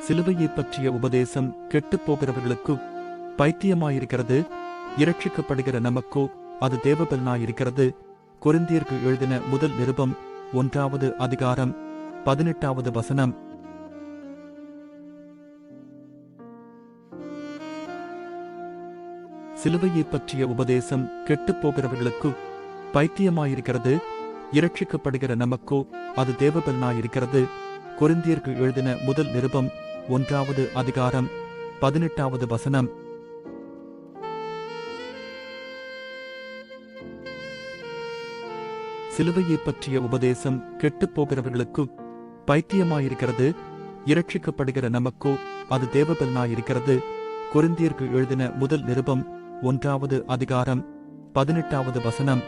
சிலுவையைப் பற்றிய உபதேசம் கெட்டுப்போகிறவர்களுக்கு பைத்தியமாயிருக்கிறது, இரட்சிக்கப்படுகிற நமக்கோ அது தேவபலனாயிருக்கிறது. கொரிந்தியருக்கு எழுதின முதல் நிருபம் 1வது அதிகாரம் 18வது வசனம். சிலுவையைப் பற்றிய உபதேசம் கெட்டுப்போகிறவர்களுக்கு பைத்தியமாயிருக்கிறது, இரட்சிக்கப்படுகிற நமக்கோ அது தேவபலனாயிருக்கிறது. கொரிந்தியருக்கு எழுதின முதல் நிருபம் 1வது அதிகாரம் 18வது வசனம். சிலுவையைப் பற்றிய உபதேசம் கெட்டுப்போகிறவர்களுக்கு பைத்தியமாயிருக்கிறது, இரட்சிக்கப்படுகிற நமக்கோ அது தேவபலனாயிருக்கிறது. கொரிந்தியருக்கு எழுதின முதல் நிருபம் 1வது அதிகாரம் 18வது வசனம்.